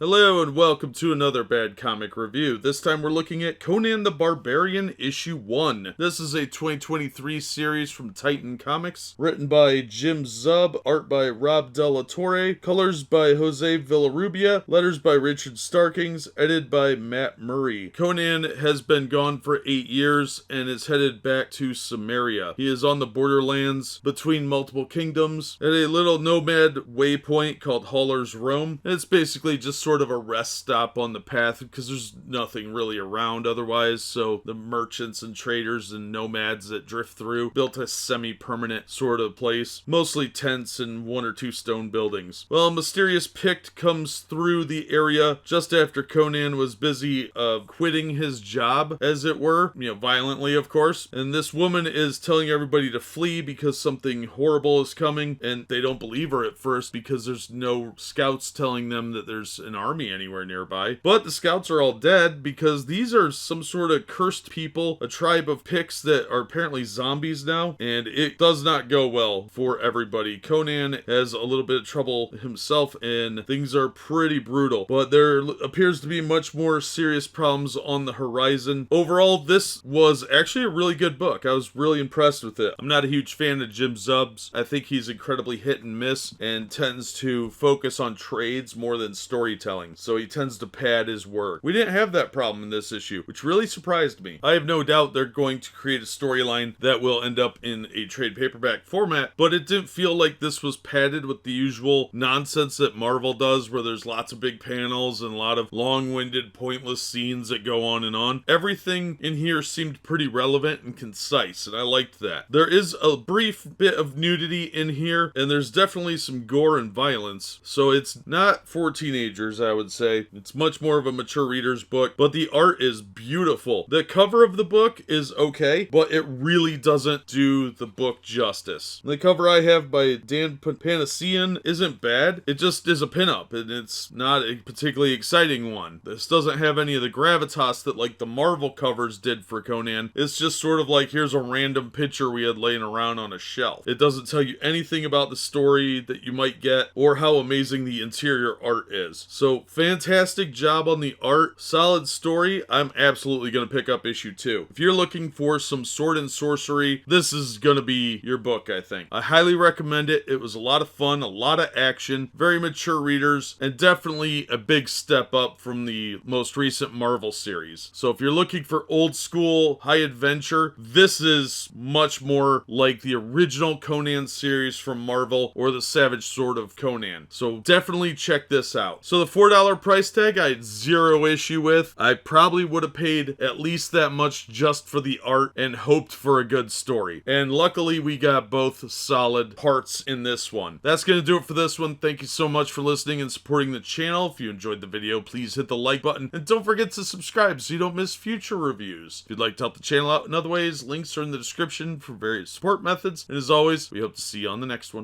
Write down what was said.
Hello and welcome to another Bad Comic Review. This time we're looking at Conan the Barbarian Issue 1. This is a 2023 series from Titan Comics, written by Jim Zub, art by Rob De La Torre, colors by Jose Villarrubia, letters by Richard Starkings, edited by Matt Murray. Conan has been gone for 8 years and is headed back to Cimmeria. He is on the borderlands between multiple kingdoms at a little nomad waypoint called Hauler's Rome. And it's basically just sort of a rest stop on the path because there's nothing really around otherwise, so the merchants and traders and nomads that drift through built a semi-permanent sort of place, mostly tents and 1 or 2 stone buildings. Well, a mysterious Pict comes through the area just after Conan was busy quitting his job, as it were, violently of course, and this woman is telling everybody to flee because something horrible is coming, and they don't believe her at first because there's no scouts telling them that there's an army anywhere nearby. But the scouts are all dead because these are some sort of cursed people, a tribe of Picts that are apparently zombies now, and it does not go well for everybody. Conan has a little bit of trouble himself and things are pretty brutal, but there appears to be much more serious problems on the horizon. Overall, this was actually a really good book. I was really impressed with it. I'm not a huge fan of Jim Zub's. I think he's incredibly hit and miss and tends to focus on trades more than storytelling, so he tends to pad his work. We didn't have that problem in this issue, which really surprised me. I have no doubt they're going to create a storyline that will end up in a trade paperback format, but it didn't feel like this was padded with the usual nonsense that Marvel does, where there's lots of big panels and a lot of long-winded, pointless scenes that go on and on. Everything in here seemed pretty relevant and concise, and I liked that. There is a brief bit of nudity in here, and there's definitely some gore and violence, so it's not for teenagers, I would say. It's much more of a mature reader's book, but the art is beautiful. The cover of the book is okay, but it really doesn't do the book justice. The cover I have by Dan Panosian isn't bad. It just is a pinup, and it's not a particularly exciting one. This doesn't have any of the gravitas that like the Marvel covers did for Conan. It's just sort of like, here's a random picture we had laying around on a shelf. It doesn't tell you anything about the story that you might get or how amazing the interior art is. So fantastic job on the art, solid story. I'm absolutely going to pick up issue 2. If you're looking for some sword and sorcery, this is going to be your book, I think. I highly recommend it. It was a lot of fun, a lot of action, very mature readers, and definitely a big step up from the most recent Marvel series. So if you're looking for old school high adventure, this is much more like the original Conan series from Marvel or the Savage Sword of Conan. So definitely check this out. So the $4 price tag I had zero issue with. I probably would have paid at least that much just for the art and hoped for a good story. And luckily we got both solid parts in this one. That's going to do it for this one. Thank you so much for listening and supporting the channel. If you enjoyed the video, please hit the like button and don't forget to subscribe so you don't miss future reviews. If you'd like to help the channel out in other ways, links are in the description for various support methods. And as always, we hope to see you on the next one.